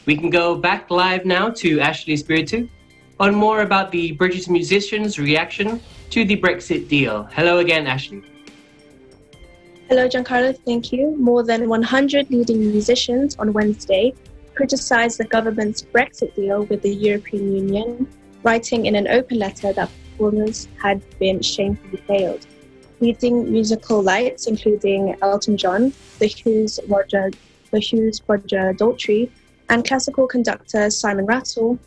We can go back live now to Ashley Spiritu on more about the British musicians' reaction to the Brexit deal. Hello again, Ashley. Hello, Giancarlo. Thank you. More than 100 leading musicians on Wednesday criticised the government's Brexit deal with the European Union, writing in an open letter that performers had been shamefully failed. Leading musical lights, including Elton John, The Who's Roger Daltrey, and classical conductor Simon Rattle,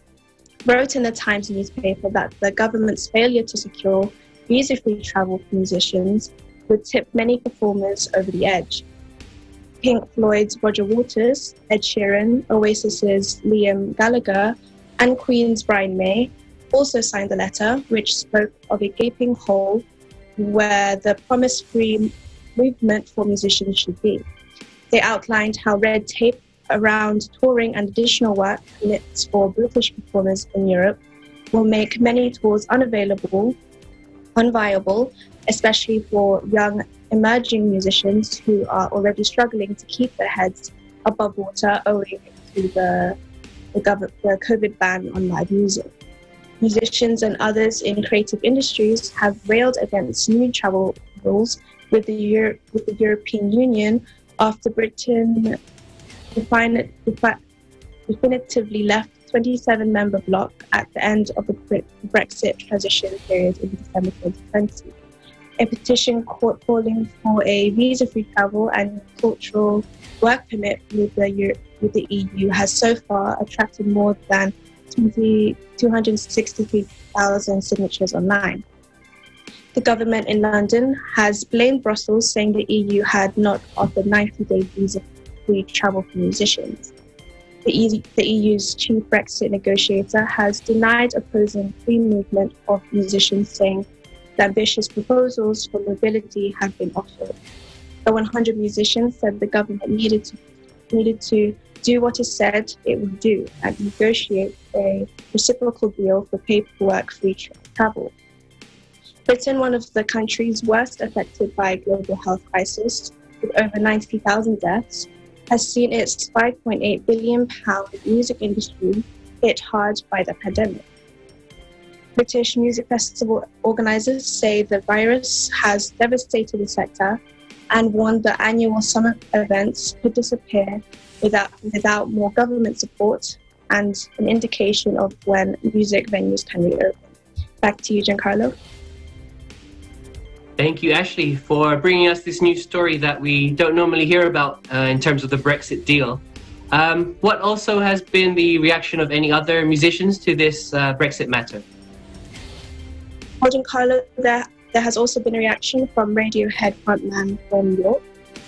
wrote in the Times newspaper that the government's failure to secure visa-free travel for musicians would tip many performers over the edge. Pink Floyd's Roger Waters, Ed Sheeran, Oasis's Liam Gallagher, and Queen's Brian May also signed the letter, which spoke of a gaping hole where the promise-free movement for musicians should be. They outlined how red tape around touring and additional work permits for British performers in Europe will make many tours unviable, especially for young emerging musicians who are already struggling to keep their heads above water owing to the COVID ban on live music. Musicians and others in creative industries have railed against new travel rules with the European Union after Britain definitively left 27-member bloc at the end of the Brexit transition period in December 2020. A petition calling for a visa-free travel and cultural work permit with the EU has so far attracted more than 263,000 signatures online. The government in London has blamed Brussels, saying the EU had not offered 90-day visa-free travel for musicians. The EU's chief Brexit negotiator has denied opposing free movement of musicians, saying the ambitious proposals for mobility have been offered. The 100 musicians said the government needed to do what it said it would do and negotiate a reciprocal deal for paperwork-free travel. Britain, one of the countries worst affected by a global health crisis, with over 90,000 deaths, has seen its £5.8 billion music industry hit hard by the pandemic. British music festival organisers say the virus has devastated the sector and warned the annual summer events could disappear without more government support and an indication of when music venues can reopen. Back to you, Giancarlo. Thank you, Ashley, for bringing us this new story that we don't normally hear about in terms of the Brexit deal. What also has been the reaction of any other musicians to this Brexit matter? Well, Giancarlo, there has also been a reaction from Radiohead frontman from York,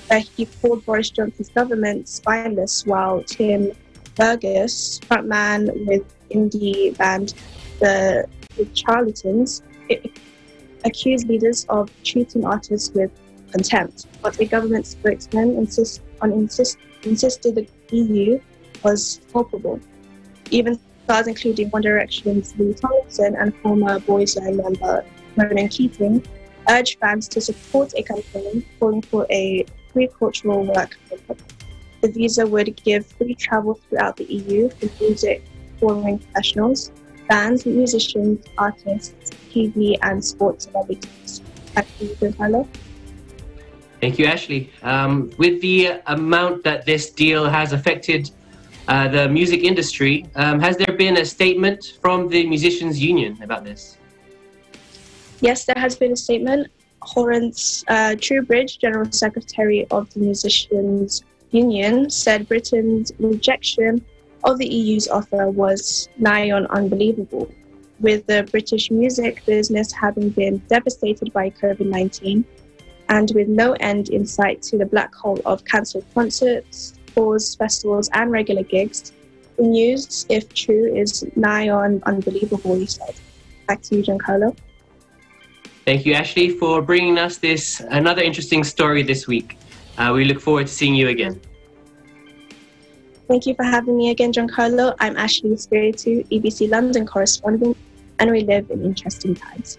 where he called Boris Johnson's government spineless, while Tim Burgess, frontman with indie band The Charlatans, accused leaders of treating artists with contempt. But the government spokesman insisted the EU was culpable. Even stars including One Direction's Louis Tomlinson and former Boyzone member Ronan Keating urged fans to support a campaign calling for a free cultural work permit. The visa would give free travel throughout the EU for music touring professionals, bands, musicians, artists, TV and sports celebrities. Back to you, Giancarlo. Thank you, Ashley. With the amount that this deal has affected the music industry, has there been a statement from the Musicians' Union about this? Yes, there has been a statement. Horace Trowbridge, General Secretary of the Musicians' Union, said Britain's rejection of the EU's offer was nigh on unbelievable, with the British music business having been devastated by COVID-19 and with no end in sight to the black hole of cancelled concerts, tours, festivals and regular gigs. The news, if true, is nigh on unbelievable, he said. Back to you, Giancarlo. Thank you, Ashley, for bringing us another interesting story this week. We look forward to seeing you again. Thank you for having me again, Giancarlo. I'm Ashley Spiritu, EBC London correspondent, and we live in interesting times.